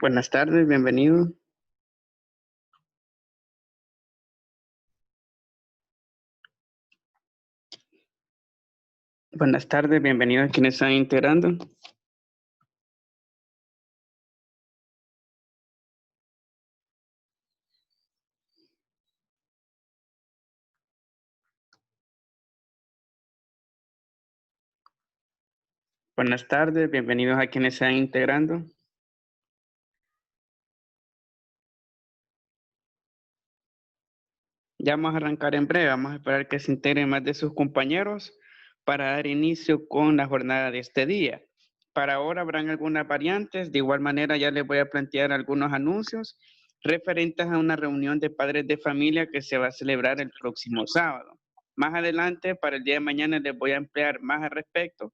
Buenas tardes, bienvenido. Buenas tardes, bienvenido a quienes están integrando. Buenas tardes, bienvenidos a quienes están integrando. Ya vamos a arrancar en breve, vamos a esperar que se integren más de sus compañeros para dar inicio con la jornada de este día. Para ahora habrán algunas variantes, de igual manera ya les voy a plantear algunos anuncios referentes a una reunión de padres de familia que se va a celebrar el próximo sábado. Más adelante, para el día de mañana, les voy a emplear más al respecto,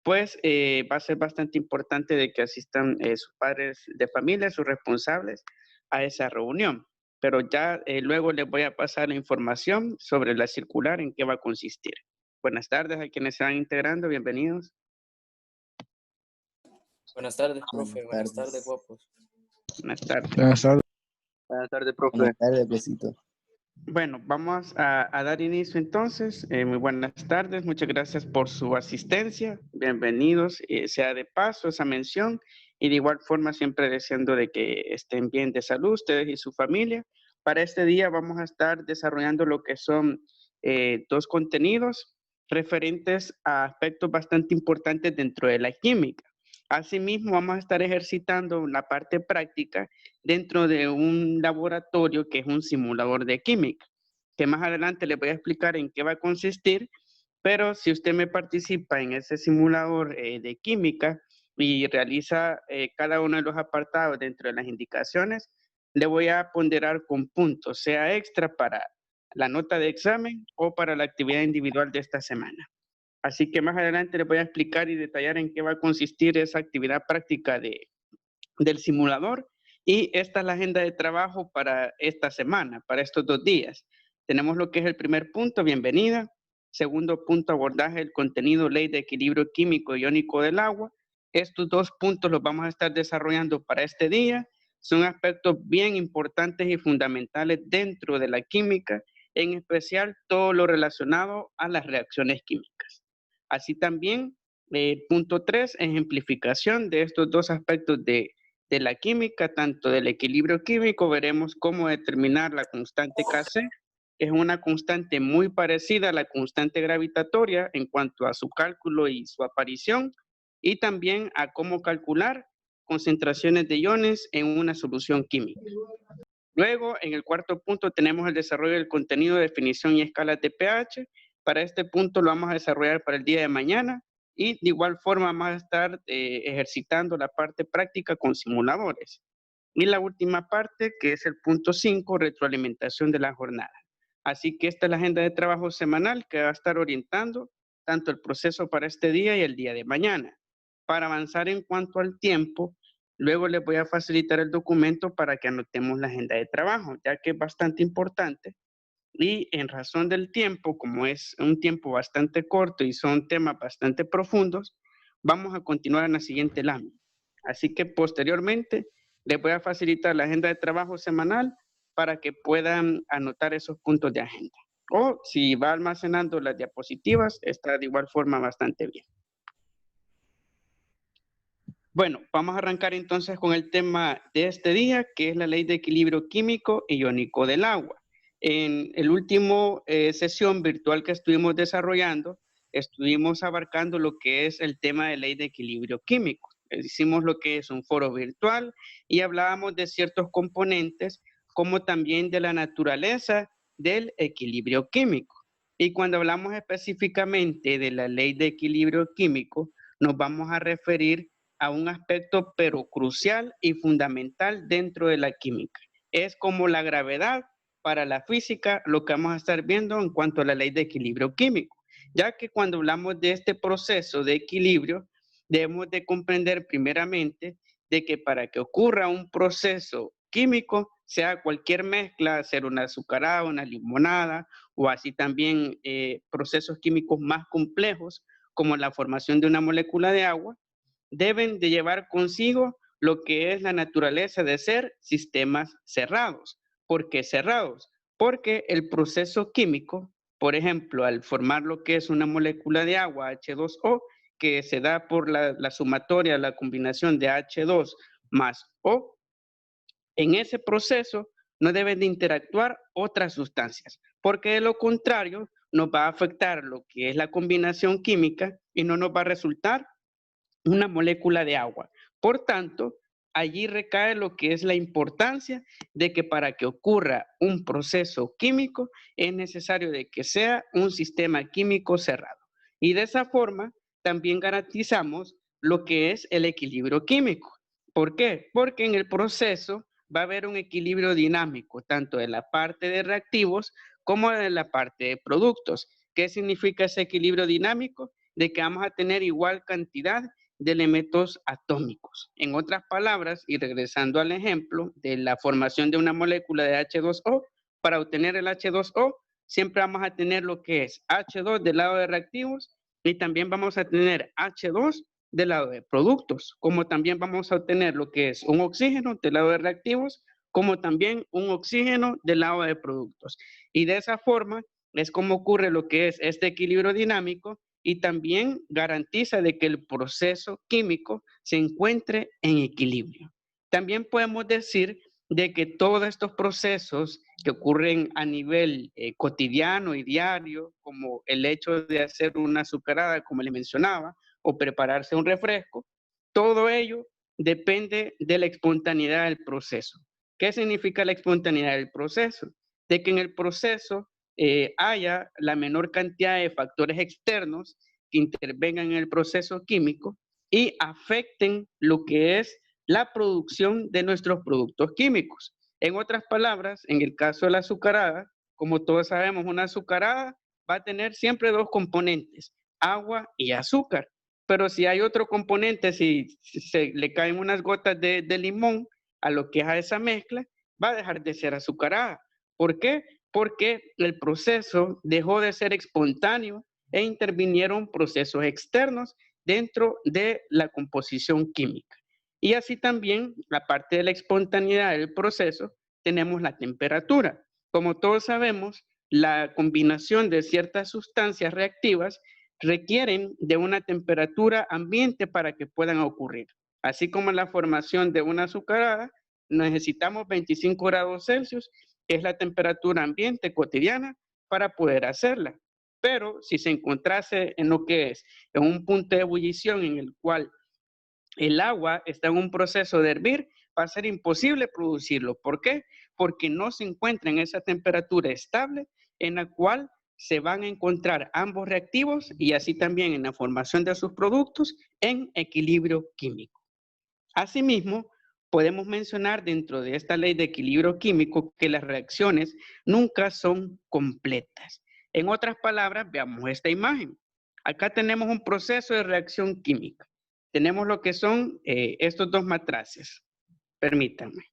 pues va a ser bastante importante de que asistan sus padres de familia, sus responsables, a esa reunión. Pero ya luego les voy a pasar la información sobre la circular, en qué va a consistir. Buenas tardes a quienes se van integrando, bienvenidos. Buenas tardes, profe. Buenas tardes, guapos. Buenas tardes. Buenas tardes. Buenas tardes, profe. Buenas tardes, besito. Bueno, vamos a dar inicio entonces. Muy buenas tardes, muchas gracias por su asistencia. Bienvenidos, sea de paso esa mención y de igual forma siempre deseando de que estén bien de salud ustedes y su familia. Para este día vamos a estar desarrollando lo que son dos contenidos referentes a aspectos bastante importantes dentro de la química. Asimismo, vamos a estar ejercitando la parte práctica dentro de un laboratorio que es un simulador de química, que más adelante les voy a explicar en qué va a consistir, pero si usted me participa en ese simulador de química y realiza cada uno de los apartados dentro de las indicaciones, le voy a ponderar con puntos, sea extra para la nota de examen o para la actividad individual de esta semana. Así que más adelante les voy a explicar y detallar en qué va a consistir esa actividad práctica del simulador. Y esta es la agenda de trabajo para esta semana, para estos 2 días. Tenemos lo que es el primer punto, bienvenida. Segundo punto, abordaje del contenido ley de equilibrio químico iónico del agua. Estos 2 puntos los vamos a estar desarrollando para este día. Son aspectos bien importantes y fundamentales dentro de la química, en especial todo lo relacionado a las reacciones químicas. Así también, punto 3, ejemplificación de estos 2 aspectos de la química, tanto del equilibrio químico, veremos cómo determinar la constante Kc. Es una constante muy parecida a la constante gravitatoria en cuanto a su cálculo y su aparición, y también a cómo calcular concentraciones de iones en una solución química. Luego, en el cuarto punto, tenemos el desarrollo del contenido, definición y escalas de pH. Para este punto lo vamos a desarrollar para el día de mañana. Y de igual forma vamos a estar ejercitando la parte práctica con simuladores. Y la última parte, que es el punto 5, retroalimentación de la jornada. Así que esta es la agenda de trabajo semanal que va a estar orientando tanto el proceso para este día y el día de mañana. Para avanzar en cuanto al tiempo, luego les voy a facilitar el documento para que anotemos la agenda de trabajo, ya que es bastante importante. Y en razón del tiempo, como es un tiempo bastante corto y son temas bastante profundos, vamos a continuar en la siguiente lámina. Así que posteriormente les voy a facilitar la agenda de trabajo semanal para que puedan anotar esos puntos de agenda. O si va almacenando las diapositivas, está de igual forma bastante bien. Bueno, vamos a arrancar entonces con el tema de este día, que es la ley de equilibrio químico e iónico del agua. En el último sesión virtual que estuvimos desarrollando, estuvimos abarcando lo que es el tema de ley de equilibrio químico. Hicimos lo que es un foro virtual y hablábamos de ciertos componentes, como también de la naturaleza del equilibrio químico. Y cuando hablamos específicamente de la ley de equilibrio químico, nos vamos a referir a un aspecto pero crucial y fundamental dentro de la química. Es como la gravedad para la física, lo que vamos a estar viendo en cuanto a la ley de equilibrio químico, ya que cuando hablamos de este proceso de equilibrio, debemos de comprender primeramente de que para que ocurra un proceso químico, sea cualquier mezcla, ser una azucarada, una limonada, o así también procesos químicos más complejos, como la formación de una molécula de agua, deben de llevar consigo lo que es la naturaleza de ser sistemas cerrados. ¿Por qué cerrados? Porque el proceso químico, por ejemplo, al formar lo que es una molécula de agua, H2O, que se da por la sumatoria, la combinación de H2 más O, en ese proceso no deben de interactuar otras sustancias, porque de lo contrario nos va a afectar lo que es la combinación química y no nos va a resultar una molécula de agua. Por tanto, allí recae lo que es la importancia de que para que ocurra un proceso químico es necesario de que sea un sistema químico cerrado. Y de esa forma también garantizamos lo que es el equilibrio químico. ¿Por qué? Porque en el proceso va a haber un equilibrio dinámico, tanto de la parte de reactivos como de la parte de productos. ¿Qué significa ese equilibrio dinámico? De que vamos a tener igual cantidad de elementos atómicos. En otras palabras, y regresando al ejemplo de la formación de una molécula de H2O, para obtener el H2O, siempre vamos a tener lo que es H2 del lado de reactivos y también vamos a tener H2 del lado de productos, como también vamos a obtener lo que es un oxígeno del lado de reactivos, como también un oxígeno del lado de productos. Y de esa forma es como ocurre lo que es este equilibrio dinámico y también garantiza de que el proceso químico se encuentre en equilibrio. También podemos decir de que todos estos procesos que ocurren a nivel cotidiano y diario, como el hecho de hacer una azucarada, como le mencionaba, o prepararse un refresco, todo ello depende de la espontaneidad del proceso. ¿Qué significa la espontaneidad del proceso? De que en el proceso haya la menor cantidad de factores externos que intervengan en el proceso químico y afecten lo que es la producción de nuestros productos químicos. En otras palabras, en el caso de la azucarada, como todos sabemos, una azucarada va a tener siempre dos componentes, agua y azúcar. Pero si hay otro componente, si se le caen unas gotas de limón a lo que es a esa mezcla, va a dejar de ser azucarada. ¿Por qué? Porque el proceso dejó de ser espontáneo e intervinieron procesos externos dentro de la composición química. Y así también, aparte de la espontaneidad del proceso, tenemos la temperatura. Como todos sabemos, la combinación de ciertas sustancias reactivas requieren de una temperatura ambiente para que puedan ocurrir. Así como la formación de una azucarada, necesitamos 25 grados Celsius, que es la temperatura ambiente cotidiana, para poder hacerla. Pero si se encontrase en lo que es en un punto de ebullición en el cual el agua está en un proceso de hervir, va a ser imposible producirlo. ¿Por qué? Porque no se encuentra en esa temperatura estable en la cual se van a encontrar ambos reactivos y así también en la formación de sus productos en equilibrio químico. Asimismo, podemos mencionar dentro de esta ley de equilibrio químico que las reacciones nunca son completas. En otras palabras, veamos esta imagen. Acá tenemos un proceso de reacción química. Tenemos lo que son estos dos matraces. Permítanme.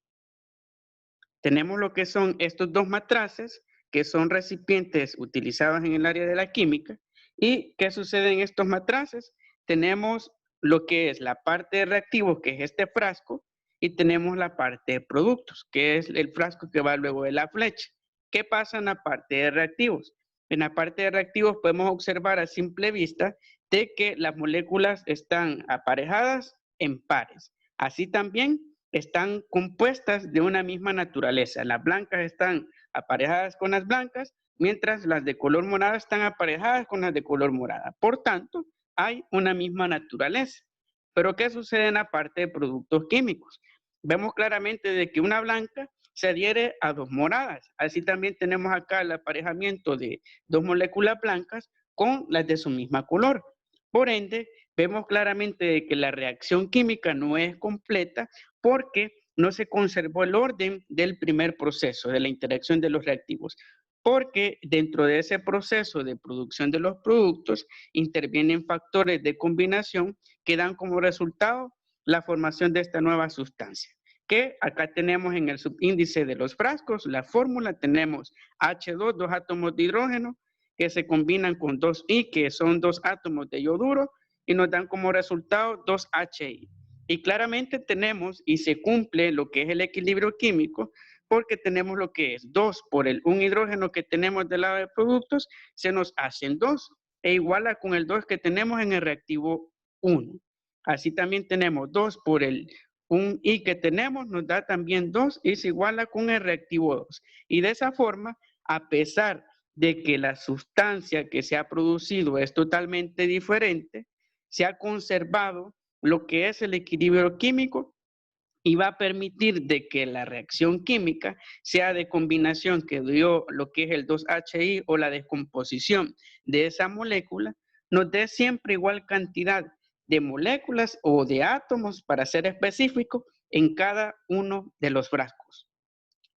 Tenemos lo que son estos dos matraces, que son recipientes utilizados en el área de la química. ¿Y qué sucede en estos matraces? Tenemos lo que es la parte de reactivos, que es este frasco, y tenemos la parte de productos, que es el frasco que va luego de la flecha. ¿Qué pasa en la parte de reactivos? En la parte de reactivos podemos observar a simple vista de que las moléculas están aparejadas en pares. Así también están compuestas de una misma naturaleza. Las blancas están aparejadas con las blancas, mientras las de color morada están aparejadas con las de color morada. Por tanto, hay una misma naturaleza. Pero ¿qué sucede en la parte de productos químicos? Vemos claramente de que una blanca se adhiere a dos moradas. Así también tenemos acá el aparejamiento de dos moléculas blancas con las de su misma color. Por ende, vemos claramente de que la reacción química no es completa porque no se conservó el orden del primer proceso, de la interacción de los reactivos, porque dentro de ese proceso de producción de los productos intervienen factores de combinación que dan como resultado la formación de esta nueva sustancia, que acá tenemos en el subíndice de los frascos, la fórmula, tenemos H2, dos átomos de hidrógeno, que se combinan con 2I, que son dos átomos de yoduro, y nos dan como resultado 2HI. Y claramente tenemos y se cumple lo que es el equilibrio químico, porque tenemos lo que es 2 por el 1 hidrógeno que tenemos del lado de productos, se nos hacen 2, e iguala con el 2 que tenemos en el reactivo 1. Así también tenemos 2 por el 1 I que tenemos, nos da también 2 y se iguala con el reactivo 2. Y de esa forma, a pesar de que la sustancia que se ha producido es totalmente diferente, se ha conservado lo que es el equilibrio químico y va a permitir de que la reacción química sea de combinación que dio lo que es el 2HI o la descomposición de esa molécula, nos dé siempre igual cantidad de moléculas o de átomos, para ser específico, en cada uno de los frascos.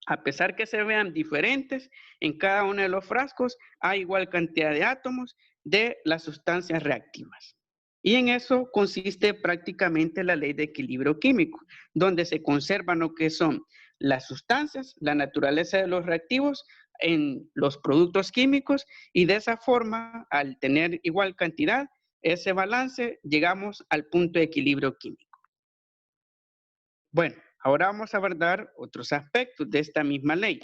A pesar que se vean diferentes, en cada uno de los frascos hay igual cantidad de átomos de las sustancias reactivas. Y en eso consiste prácticamente la ley de equilibrio químico, donde se conservan lo que son las sustancias, la naturaleza de los reactivos en los productos químicos, y de esa forma, al tener igual cantidad, ese balance, llegamos al punto de equilibrio químico. Bueno, ahora vamos a abordar otros aspectos de esta misma ley.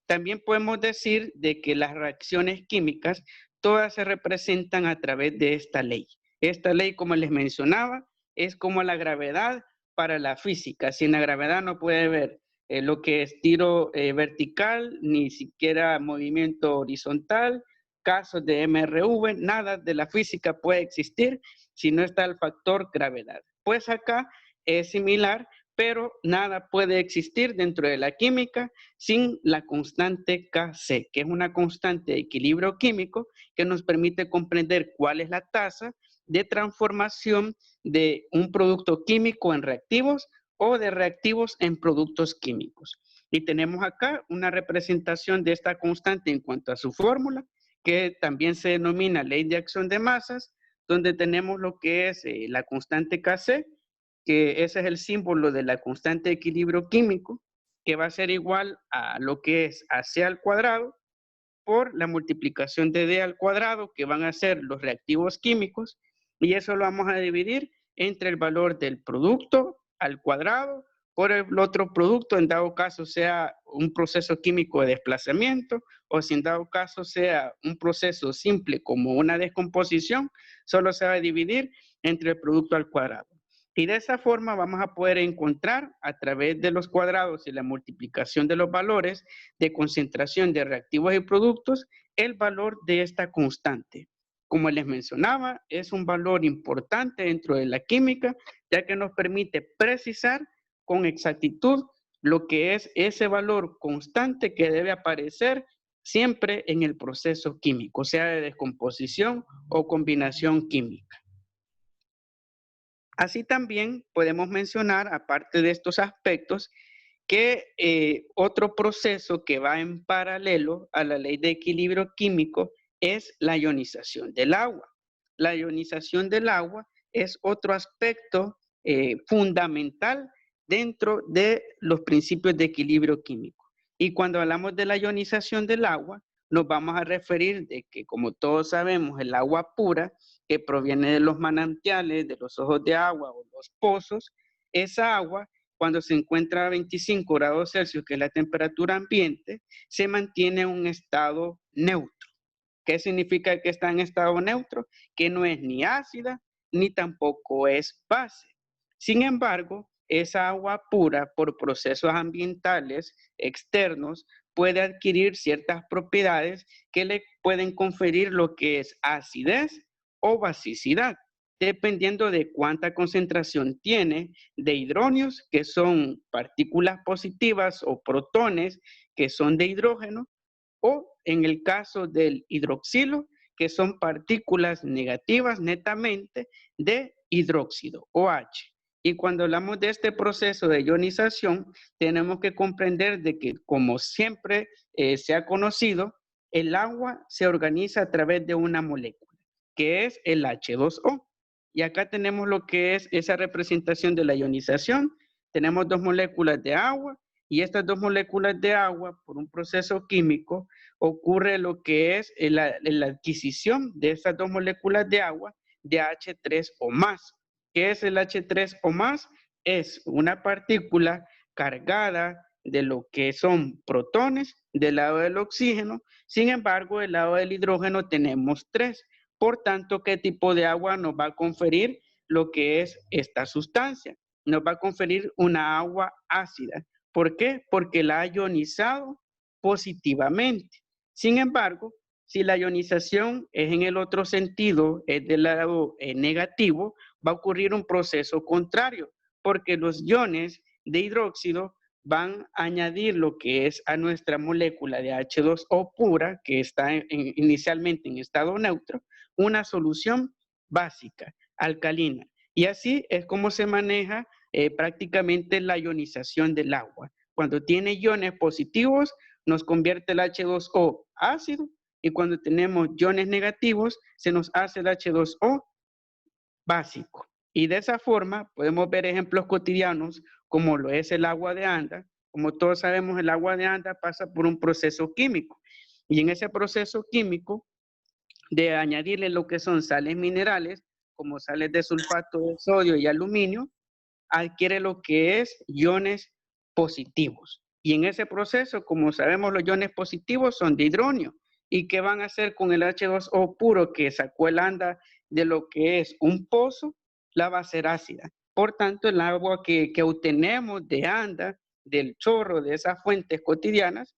También podemos decir de que las reacciones químicas todas se representan a través de esta ley. Esta ley, como les mencionaba, es como la gravedad para la física. Sin la gravedad no puede haber lo que es tiro vertical, ni siquiera movimiento horizontal, casos de MRV, nada de la física puede existir si no está el factor gravedad. Pues acá es similar, pero nada puede existir dentro de la química sin la constante Kc, que es una constante de equilibrio químico que nos permite comprender cuál es la tasa de transformación de un producto químico en reactivos o de reactivos en productos químicos. Y tenemos acá una representación de esta constante en cuanto a su fórmula, que también se denomina ley de acción de masas, donde tenemos lo que es la constante Kc, que ese es el símbolo de la constante de equilibrio químico, que va a ser igual a lo que es AC al cuadrado por la multiplicación de D al cuadrado, que van a ser los reactivos químicos, y eso lo vamos a dividir entre el valor del producto al cuadrado por el otro producto, en dado caso sea un proceso químico de desplazamiento, o si en dado caso sea un proceso simple como una descomposición, solo se va a dividir entre el producto al cuadrado. Y de esa forma vamos a poder encontrar, a través de los cuadrados y la multiplicación de los valores de concentración de reactivos y productos, el valor de esta constante. Como les mencionaba, es un valor importante dentro de la química, ya que nos permite precisar con exactitud lo que es ese valor constante que debe aparecer siempre en el proceso químico, sea de descomposición o combinación química. Así también podemos mencionar, aparte de estos aspectos, que otro proceso que va en paralelo a la ley de equilibrio químico es la ionización del agua. La ionización del agua es otro aspecto fundamental dentro de los principios de equilibrio químico. Y cuando hablamos de la ionización del agua, nos vamos a referir de que, como todos sabemos, el agua pura, que proviene de los manantiales, de los ojos de agua o los pozos, esa agua, cuando se encuentra a 25 grados Celsius, que es la temperatura ambiente, se mantiene en un estado neutro. ¿Qué significa que está en estado neutro? Que no es ni ácida, ni tampoco es base. Sin embargo, esa agua pura, por procesos ambientales externos, puede adquirir ciertas propiedades que le pueden conferir lo que es acidez o basicidad, dependiendo de cuánta concentración tiene de hidronios, que son partículas positivas, o protones, que son de hidrógeno, o en el caso del hidroxilo, que son partículas negativas netamente de hidróxido, OH. Y cuando hablamos de este proceso de ionización, tenemos que comprender de que, como siempre se ha conocido, el agua se organiza a través de una molécula, que es el H2O. Y acá tenemos lo que es esa representación de la ionización. Tenemos dos moléculas de agua, y estas dos moléculas de agua, por un proceso químico, ocurre lo que es la adquisición de estas dos moléculas de agua de H3O+. ¿Qué es el H3O+? es una partícula cargada de lo que son protones del lado del oxígeno. Sin embargo, del lado del hidrógeno tenemos 3. Por tanto, ¿qué tipo de agua nos va a conferir lo que es esta sustancia? Nos va a conferir una agua ácida. ¿Por qué? Porque la ha ionizado positivamente. Sin embargo, si la ionización es en el otro sentido, es del lado negativo, va a ocurrir un proceso contrario, porque los iones de hidróxido van a añadir lo que es a nuestra molécula de H2O pura, que está inicialmente en estado neutro, una solución básica, alcalina. Y así es como se maneja prácticamente la ionización del agua. Cuando tiene iones positivos, nos convierte el H2O ácido, y cuando tenemos iones negativos, se nos hace el H2O básico. Y de esa forma podemos ver ejemplos cotidianos como lo es el agua de anda. Como todos sabemos, el agua de anda pasa por un proceso químico. Y en ese proceso químico de añadirle lo que son sales minerales, como sales de sulfato de sodio y aluminio, adquiere lo que es iones positivos. Y en ese proceso, como sabemos, los iones positivos son de hidrógeno. ¿Y qué van a hacer con el H2O puro que sacó el anda de lo que es un pozo? La va a hacer ácida. Por tanto, el agua que obtenemos de anda, del chorro, de esas fuentes cotidianas,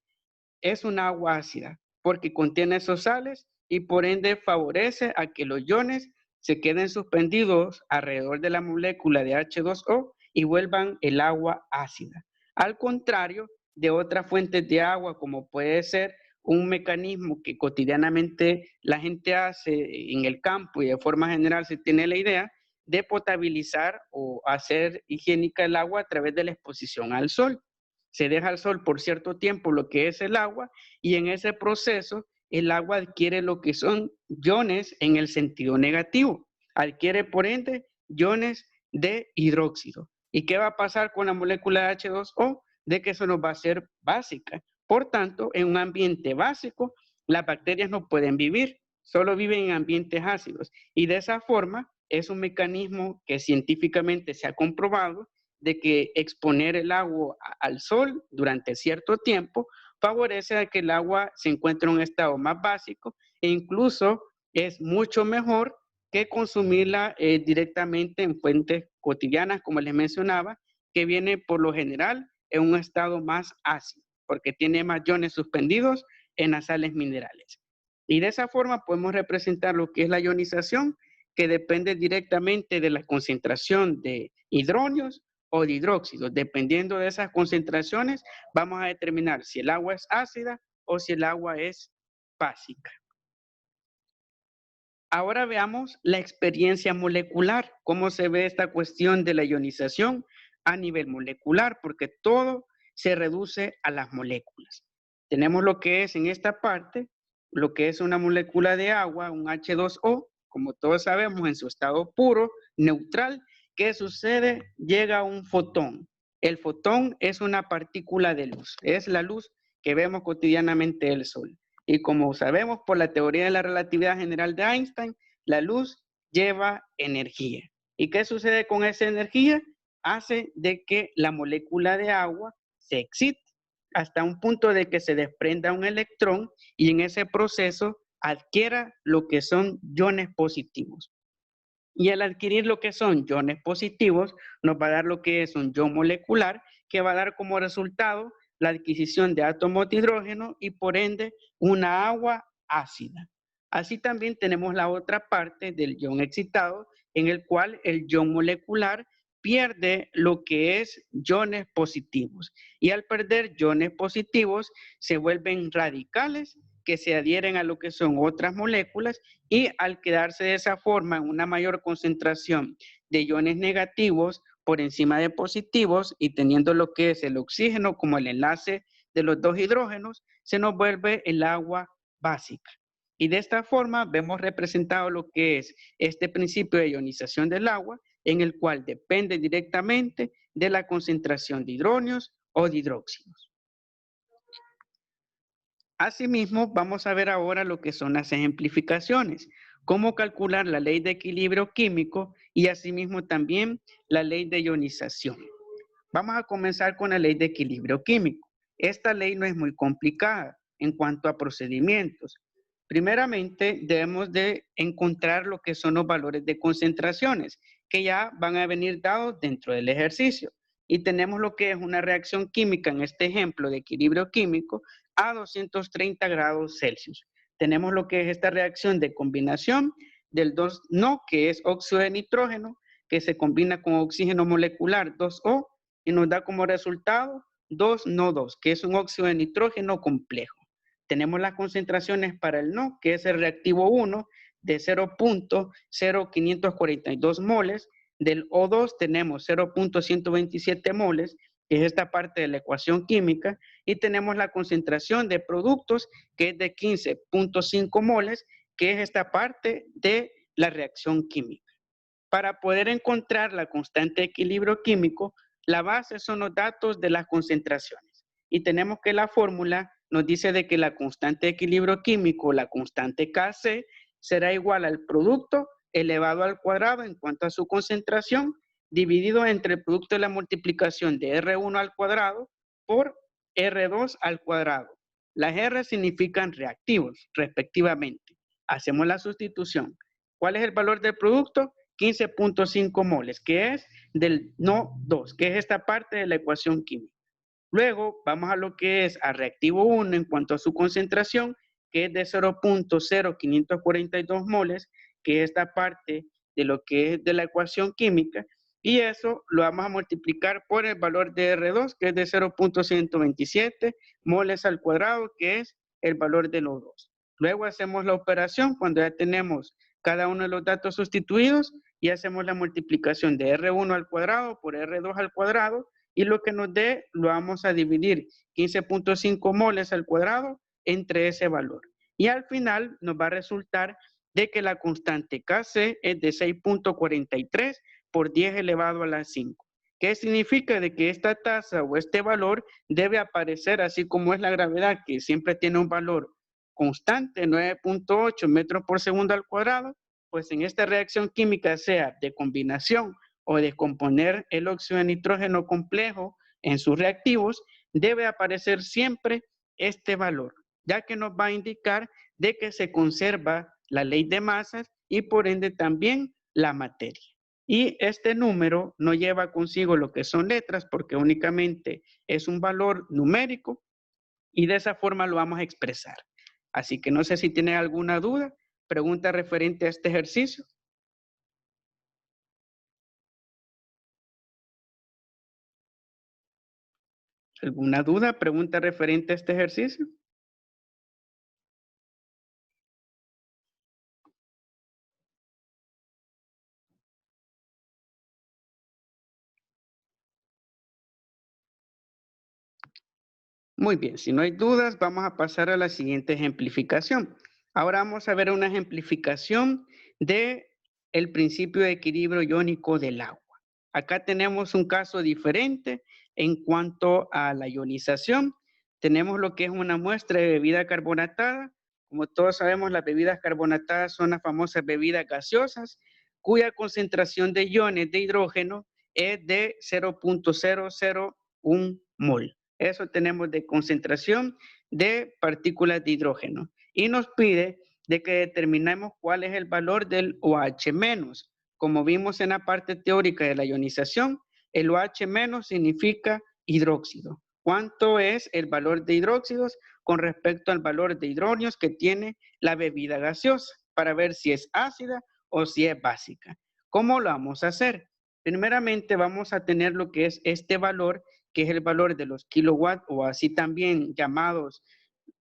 es un agua ácida, porque contiene esos sales y por ende favorece a que los iones se queden suspendidos alrededor de la molécula de H2O y vuelvan el agua ácida. Al contrario de otras fuentes de agua, como puede ser un mecanismo que cotidianamente la gente hace en el campo y de forma general se tiene la idea de potabilizar o hacer higiénica el agua a través de la exposición al sol. Se deja al sol por cierto tiempo lo que es el agua y en ese proceso el agua adquiere lo que son iones en el sentido negativo. Adquiere por ende iones de hidróxido. ¿Y qué va a pasar con la molécula de H2O? De que eso nos va a ser básica. Por tanto, en un ambiente básico, las bacterias no pueden vivir, solo viven en ambientes ácidos. Y de esa forma es un mecanismo que científicamente se ha comprobado de que exponer el agua al sol durante cierto tiempo favorece a que el agua se encuentre en un estado más básico e incluso es mucho mejor que consumirla directamente en fuentes cotidianas, como les mencionaba, que viene por lo general en un estado más ácido, porque tiene más iones suspendidos en las sales minerales. Y de esa forma podemos representar lo que es la ionización, que depende directamente de la concentración de hidrógenos o de hidróxido. Dependiendo de esas concentraciones, vamos a determinar si el agua es ácida o si el agua es básica. Ahora veamos la experiencia molecular, cómo se ve esta cuestión de la ionización a nivel molecular, porque todo se reduce a las moléculas. Tenemos lo que es en esta parte, lo que es una molécula de agua, un H2O, como todos sabemos, en su estado puro, neutral. ¿Qué sucede? Llega un fotón. El fotón es una partícula de luz, es la luz que vemos cotidianamente del sol. Y como sabemos por la teoría de la relatividad general de Einstein, la luz lleva energía. ¿Y qué sucede con esa energía? Hace de que la molécula de agua se excite hasta un punto de que se desprenda un electrón y en ese proceso adquiera lo que son iones positivos. Y al adquirir lo que son iones positivos, nos va a dar lo que es un ion molecular, que va a dar como resultado la adquisición de átomos de hidrógeno y por ende una agua ácida. Así también tenemos la otra parte del ion excitado, en el cual el ion molecular pierde lo que es iones positivos. Y al perder iones positivos, se vuelven radicales que se adhieren a lo que son otras moléculas y al quedarse de esa forma en una mayor concentración de iones negativos por encima de positivos y teniendo lo que es el oxígeno como el enlace de los dos hidrógenos, se nos vuelve el agua básica. Y de esta forma vemos representado lo que es este principio de ionización del agua, en el cual depende directamente de la concentración de hidrógenos o de hidróxidos. Asimismo, vamos a ver ahora lo que son las ejemplificaciones. cómo calcular la ley de equilibrio químico y asimismo también la ley de ionización. Vamos a comenzar con la ley de equilibrio químico. Esta ley no es muy complicada en cuanto a procedimientos. Primeramente, debemos de encontrar lo que son los valores de concentraciones, que ya van a venir dados dentro del ejercicio. Y tenemos lo que es una reacción química, en este ejemplo de equilibrio químico, a 230 grados Celsius. Tenemos lo que es esta reacción de combinación del 2-No, que es óxido de nitrógeno, que se combina con oxígeno molecular 2O, y nos da como resultado 2NO2, que es un óxido de nitrógeno complejo. Tenemos las concentraciones para el NO, que es el reactivo 1, de 0.0542 moles. Del O2 tenemos 0.127 moles, que es esta parte de la ecuación química, y tenemos la concentración de productos, que es de 15.5 moles, que es esta parte de la reacción química. Para poder encontrar la constante de equilibrio químico, la base son los datos de las concentraciones. Y tenemos que la fórmula nos dice de que la constante de equilibrio químico, la constante Kc, será igual al producto elevado al cuadrado en cuanto a su concentración, dividido entre el producto de la multiplicación de R1 al cuadrado por R2 al cuadrado. Las R significan reactivos, respectivamente. Hacemos la sustitución. ¿Cuál es el valor del producto? 15.5 moles, que es del NO2, que es esta parte de la ecuación química. Luego vamos a lo que es a reactivo 1 en cuanto a su concentración, que es de 0.0542 moles, que es esta parte de lo que es de la ecuación química, y eso lo vamos a multiplicar por el valor de R2, que es de 0.127 moles al cuadrado, que es el valor de los dos. Luego hacemos la operación cuando ya tenemos cada uno de los datos sustituidos y hacemos la multiplicación de R1 al cuadrado por R2 al cuadrado, y lo que nos dé lo vamos a dividir 15.5 moles al cuadrado entre ese valor. Y al final nos va a resultar de que la constante Kc es de 6.43 por 10 elevado a la 5. ¿Qué significa? De que esta tasa o este valor debe aparecer así como es la gravedad, que siempre tiene un valor constante, 9.8 metros por segundo al cuadrado, pues en esta reacción química, sea de combinación o de componer el óxido de nitrógeno complejo en sus reactivos, debe aparecer siempre este valor, ya que nos va a indicar de que se conserva la ley de masas y por ende también la materia. Y este número no lleva consigo lo que son letras porque únicamente es un valor numérico y de esa forma lo vamos a expresar. Así que no sé si tiene alguna duda, pregunta referente a este ejercicio. ¿Alguna duda, pregunta referente a este ejercicio? Muy bien, si no hay dudas, vamos a pasar a la siguiente ejemplificación. Ahora vamos a ver una ejemplificación de el principio de equilibrio iónico del agua. Acá tenemos un caso diferente en cuanto a la ionización. Tenemos lo que es una muestra de bebida carbonatada. Como todos sabemos, las bebidas carbonatadas son las famosas bebidas gaseosas, cuya concentración de iones de hidrógeno es de 0.001 mol. Eso tenemos de concentración de partículas de hidrógeno. Y nos pide de que determinemos cuál es el valor del OH-. Como vimos en la parte teórica de la ionización, el OH- significa hidróxido. ¿Cuánto es el valor de hidróxidos con respecto al valor de hidrógenos que tiene la bebida gaseosa? Para ver si es ácida o si es básica. ¿Cómo lo vamos a hacer? Primeramente vamos a tener lo que es este valor, que es el valor de los kilowatts o así también llamados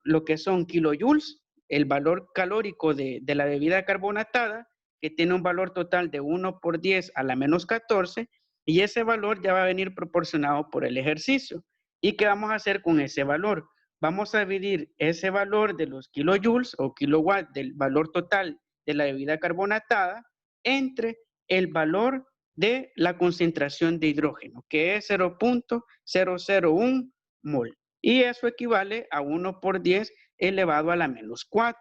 lo que son kilojoules, el valor calórico de la bebida carbonatada, que tiene un valor total de 1 por 10 a la menos 14, y ese valor ya va a venir proporcionado por el ejercicio. ¿Y qué vamos a hacer con ese valor? Vamos a dividir ese valor de los kilojoules o kilowatts del valor total de la bebida carbonatada entre el valor de la concentración de hidrógeno, que es 0.001 mol. Y eso equivale a 1 por 10 elevado a la menos 4.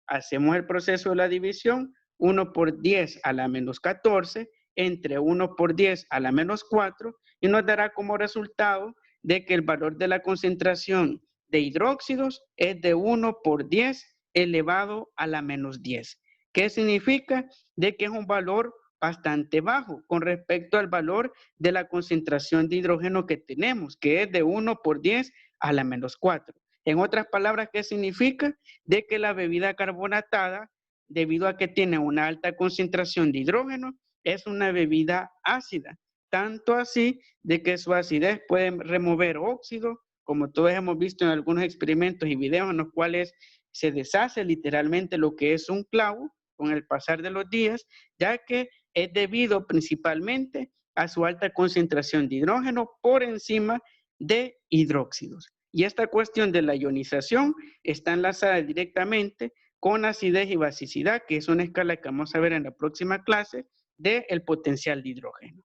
Hacemos el proceso de la división, 1 por 10 a la menos 14 entre 1 por 10 a la menos 4 y nos dará como resultado de que el valor de la concentración de hidróxidos es de 1 por 10 elevado a la menos 10. ¿Qué significa? De que es un valor bastante bajo con respecto al valor de la concentración de hidrógeno que tenemos, que es de 1 por 10 a la menos 4. En otras palabras, ¿qué significa? De que la bebida carbonatada, debido a que tiene una alta concentración de hidrógeno, es una bebida ácida. Tanto así de que su acidez puede remover óxido, como todos hemos visto en algunos experimentos y videos en los cuales se deshace literalmente lo que es un clavo con el pasar de los días, ya que es debido principalmente a su alta concentración de hidrógeno por encima de hidróxidos. Y esta cuestión de la ionización está enlazada directamente con acidez y basicidad, que es una escala que vamos a ver en la próxima clase del potencial de hidrógeno.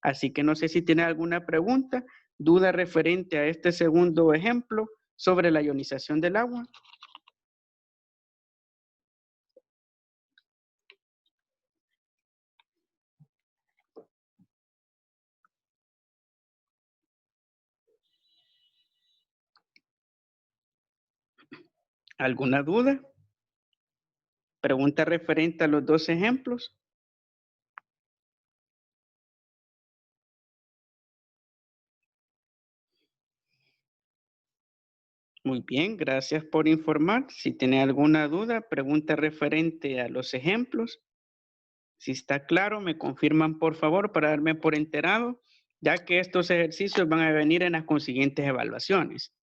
Así que no sé si tiene alguna pregunta, duda referente a este segundo ejemplo sobre la ionización del agua. ¿Alguna duda? ¿Pregunta referente a los dos ejemplos? Muy bien, gracias por informar. Si tiene alguna duda, pregunta referente a los ejemplos. Si está claro, me confirman por favor para darme por enterado, ya que estos ejercicios van a venir en las consiguientes evaluaciones.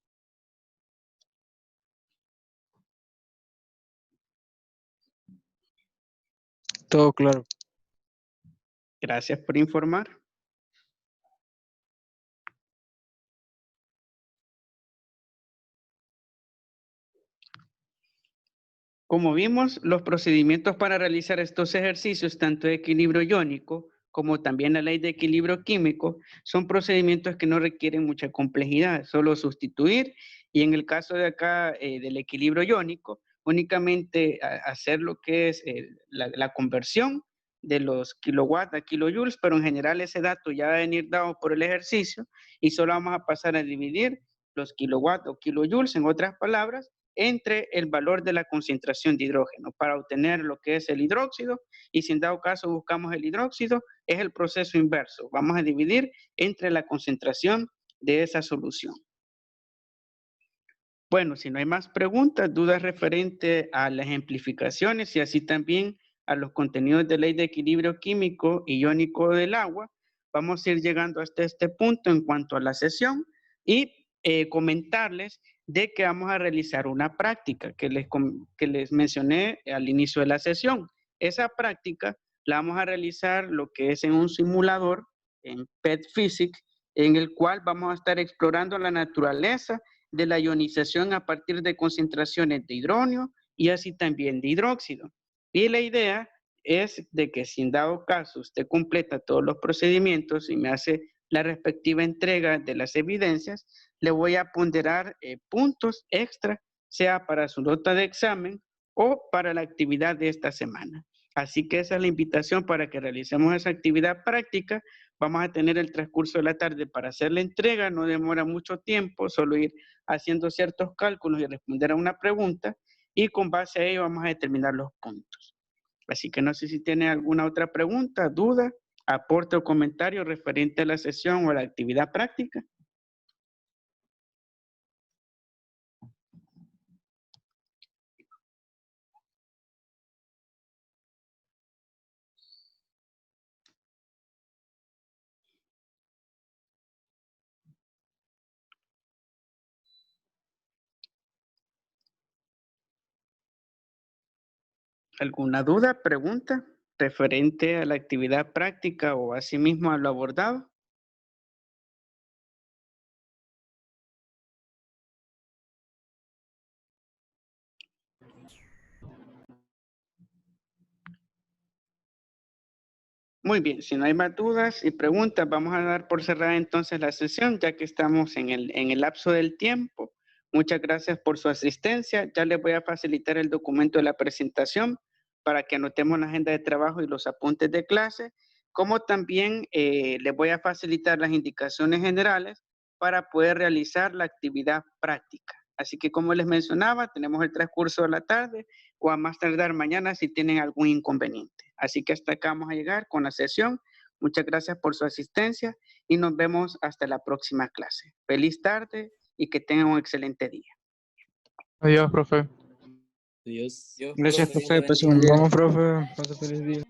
Todo claro. Gracias por informar. Como vimos, los procedimientos para realizar estos ejercicios, tanto de equilibrio iónico como también la ley de equilibrio químico, son procedimientos que no requieren mucha complejidad, solo sustituir y en el caso de acá del equilibrio iónico, únicamente hacer lo que es la conversión de los kilowatts a kilojoules, pero en general ese dato ya va a venir dado por el ejercicio y solo vamos a pasar a dividir los kilowatts o kilojoules, en otras palabras, entre el valor de la concentración de hidrógeno para obtener lo que es el hidróxido y si en dado caso buscamos el hidróxido, es el proceso inverso. Vamos a dividir entre la concentración de esa solución. Bueno, si no hay más preguntas, dudas referente a las ejemplificaciones y así también a los contenidos de ley de equilibrio químico y iónico del agua, vamos a ir llegando hasta este punto en cuanto a la sesión y comentarles de que vamos a realizar una práctica que les mencioné al inicio de la sesión. Esa práctica la vamos a realizar lo que es en un simulador, en PET Physics, en el cual vamos a estar explorando la naturaleza de la ionización a partir de concentraciones de hidrógeno y así también de hidróxido. Y la idea es de que si en dado caso usted completa todos los procedimientos y me hace la respectiva entrega de las evidencias, le voy a ponderar puntos extra, sea para su nota de examen o para la actividad de esta semana. Así que esa es la invitación para que realicemos esa actividad práctica. Vamos a tener el transcurso de la tarde para hacer la entrega, no demora mucho tiempo, solo ir haciendo ciertos cálculos y responder a una pregunta y con base a ello vamos a determinar los puntos. Así que no sé si tiene alguna otra pregunta, duda, aporte o comentario referente a la sesión o a la actividad práctica. ¿Alguna duda, pregunta referente a la actividad práctica o asimismo a lo abordado? Muy bien, si no hay más dudas y preguntas, vamos a dar por cerrada entonces la sesión, ya que estamos en el lapso del tiempo. Muchas gracias por su asistencia. Ya les voy a facilitar el documento de la presentación para que anotemos la agenda de trabajo y los apuntes de clase, como también les voy a facilitar las indicaciones generales para poder realizar la actividad práctica. Así que como les mencionaba, tenemos el transcurso de la tarde o a más tardar mañana si tienen algún inconveniente. Así que hasta acá vamos a llegar con la sesión. Muchas gracias por su asistencia y nos vemos hasta la próxima clase. Feliz tarde y que tengan un excelente día. Adiós, profe. Dios. Gracias, profe. Pase un buen día. Vamos, profe. Pase feliz día.